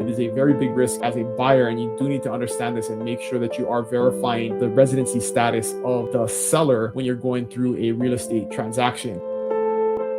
it is a very big risk as a buyer, and you do need to understand this and make sure that you are verifying the residency status of the seller when you're going through a real estate transaction.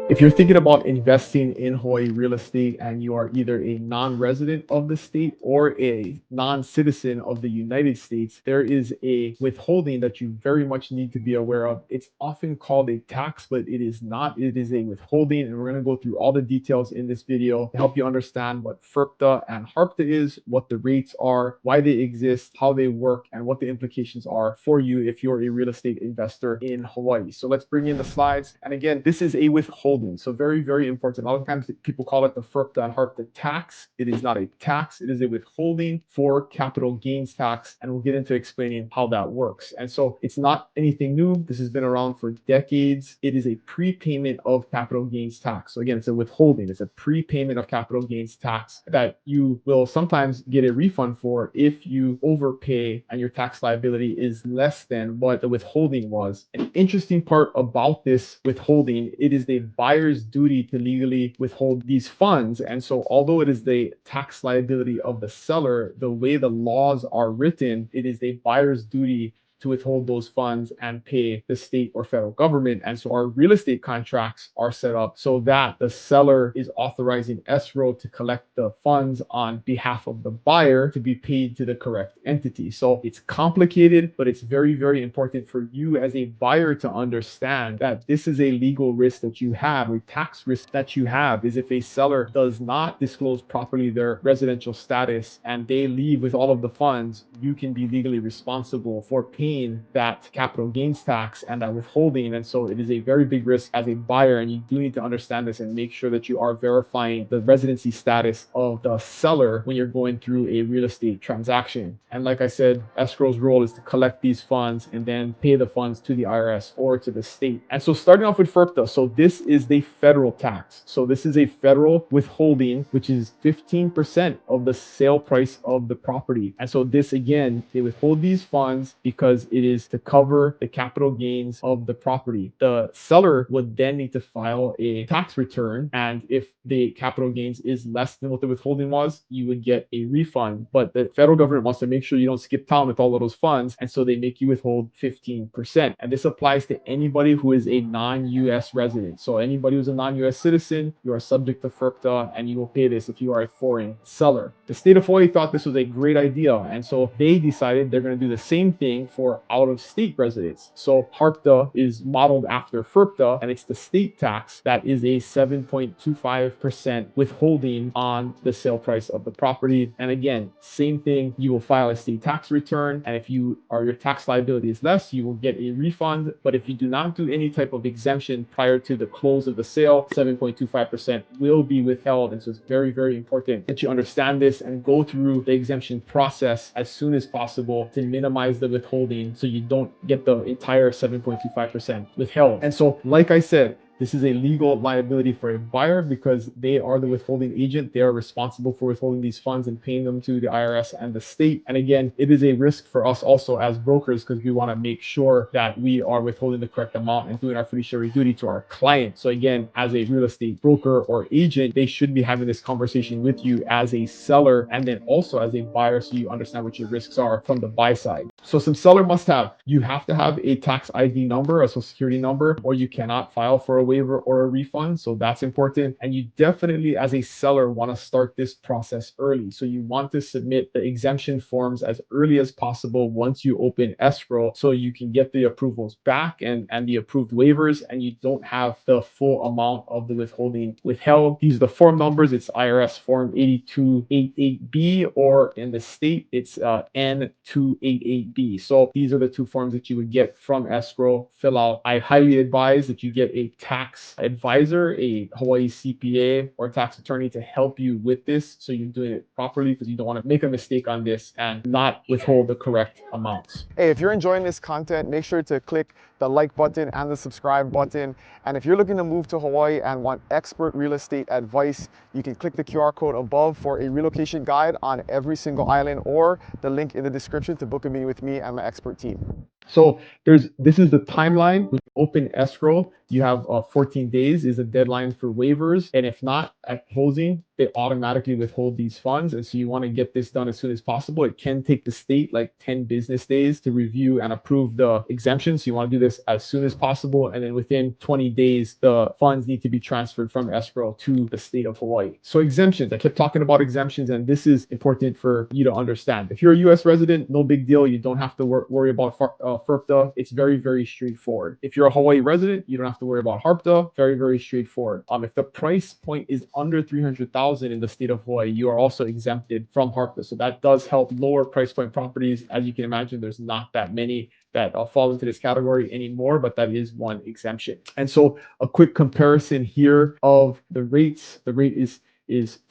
If you're thinking about investing in Hawaii real estate and you are either a non-resident of the state or a non-citizen of the United States, there is a withholding that you very much need to be aware of. It's often called a tax, but it is not. It is a withholding, and we're going to go through all the details in this video to help you understand what FIRPTA and HARPTA is, what the rates are, why they exist, how they work, and what the implications are for you if you're a real estate investor in Hawaii. So let's bring in the slides. And again, this is a withholding. So very, very important. A lot of times people call it the FIRPTA and HARPTA tax. It is not a tax. It is a withholding for capital gains tax. And we'll get into explaining how that works. And so it's not anything new. This has been around for decades. It is a prepayment of capital gains tax. So again, it's a withholding. It's a prepayment of capital gains tax that you will sometimes get a refund for if you overpay and your tax liability is less than what the withholding was. An interesting part about this withholding, it is the buyer's duty to legally withhold these funds. And so although it is the tax liability of the seller, the way the laws are written, it is the buyer's duty to withhold those funds and pay the state or federal government. And so our real estate contracts are set up so that the seller is authorizing escrow to collect the funds on behalf of the buyer to be paid to the correct entity. So it's complicated, but it's very, very important for you as a buyer to understand that this is a legal risk that you have, a tax risk that you have, is if a seller does not disclose properly their residential status and they leave with all of the funds, you can be legally responsible for paying that capital gains tax and that withholding. And so it is a very big risk as a buyer, and you do need to understand this and make sure that you are verifying the residency status of the seller when you're going through a real estate transaction. And like I said, escrow's role is to collect these funds and then pay the funds to the IRS or to the state. And so starting off with FIRPTA, so this is the federal tax. So this is a federal withholding, which is 15% of the sale price of the property. And so this, again, they withhold these funds because it is to cover the capital gains of the property. The seller would then need to file a tax return, and if the capital gains is less than what the withholding was, you would get a refund. But the federal government wants to make sure you don't skip town with all of those funds, and so they make you withhold 15%. And this applies to anybody who is a non-US resident. So anybody who's a non-US citizen, you are subject to FIRPTA, and you will pay this if you are a foreign seller. The state of Hawaii thought this was a great idea, and so they decided they're going to do the same thing for out-of-state residents. So HARPTA is modeled after FIRPTA, and it's the state tax that is a 7.25% withholding on the sale price of the property. And again, same thing, you will file a state tax return, and if your tax liability is less, you will get a refund. But if you do not do any type of exemption prior to the close of the sale, 7.25% will be withheld. And so it's very, very important that you understand this and go through the exemption process as soon as possible to minimize the withholding so you don't get the entire 7.25% withheld. And so, like I said, this is a legal liability for a buyer because they are the withholding agent. They are responsible for withholding these funds and paying them to the IRS and the state. And again, it is a risk for us also as brokers because we want to make sure that we are withholding the correct amount and doing our fiduciary duty to our client. So again, as a real estate broker or agent, they should be having this conversation with you as a seller and then also as a buyer so you understand what your risks are from the buy side. So some seller must have. You have to have a tax ID number, a social security number, or you cannot file for a waiver or a refund. So that's important. And you definitely, as a seller, want to start this process early. So you want to submit the exemption forms as early as possible once you open escrow so you can get the approvals back and the approved waivers, and you don't have the full amount of the withholding withheld. These are the form numbers. It's IRS form 8288B, or in the state, it's N288B. So these are the two forms that you would get from escrow. Fill out. I highly advise that you get a tax advisor, a Hawaii CPA or tax attorney to help you with this so you're doing it properly, because you don't want to make a mistake on this and not withhold the correct amounts. Hey, if you're enjoying this content, make sure to click the like button and the subscribe button. And if you're looking to move to Hawaii and want expert real estate advice, you can click the QR code above for a relocation guide on every single island, or the link in the description to book a meeting with me and my expert team. So this is the timeline. With open escrow, you have 14 days is a deadline for waivers. And if not, at closing, they automatically withhold these funds. And so you want to get this done as soon as possible. It can take the state like 10 business days to review and approve the exemption. So you want to do this as soon as possible. And then within 20 days, the funds need to be transferred from escrow to the state of Hawaii. So exemptions, I kept talking about exemptions, and this is important for you to understand. If you're a US resident, no big deal. You don't have to worry about FIRPTA. It's very, very straightforward. If you're a Hawaii resident, you don't have to worry about HARPTA. Very, very straightforward. If the price point is under 300,000 in the state of Hawaii, you are also exempted from HARPTA. So that does help lower price point properties. As you can imagine, there's not that many that fall into this category anymore, but that is one exemption. And so a quick comparison here of the rates. The rate is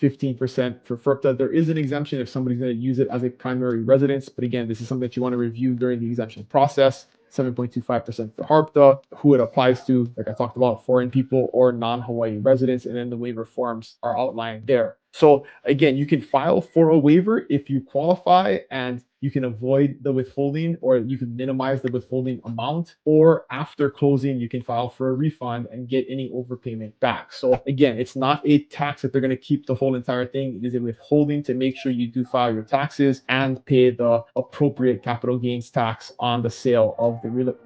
15% for FIRPTA. There is an exemption if somebody's going to use it as a primary residence. But again, this is something that you want to review during the exemption process. 7.25% for HARPTA, who it applies to, like I talked about, foreign people or non-Hawaii residents, and then the waiver forms are outlined there. So again, you can file for a waiver if you qualify and you can avoid the withholding, or you can minimize the withholding amount, or after closing, you can file for a refund and get any overpayment back. So again, it's not a tax that they're going to keep the whole entire thing. It is a withholding to make sure you do file your taxes and pay the appropriate capital gains tax on the sale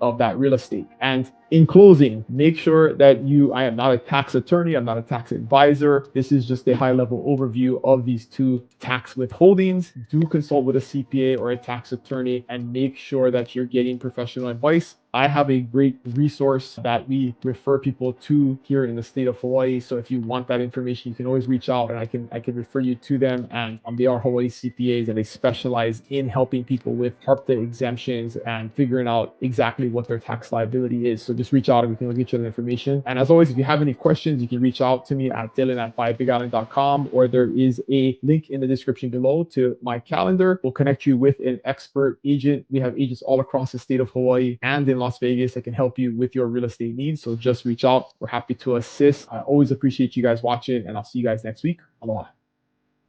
of that real estate. And in closing, make sure that I am not a tax attorney, I'm not a tax advisor. This is just a high-level overview of these two tax withholdings. Do consult with a CPA or a tax attorney and make sure that you're getting professional advice. I have a great resource that we refer people to here in the state of Hawaii. So if you want that information, you can always reach out and I can refer you to them. And they are Hawaii CPAs and they specialize in helping people with HARPTA exemptions and figuring out exactly what their tax liability is. So just reach out and we can get you the information. And as always, if you have any questions, you can reach out to me at dylan@5bigisland.com, or there is a link in the description below to my calendar. We'll connect you with an expert agent. We have agents all across the state of Hawaii and in Las Vegas that can help you with your real estate needs. So just reach out. We're happy to assist. I always appreciate you guys watching, and I'll see you guys next week. Aloha.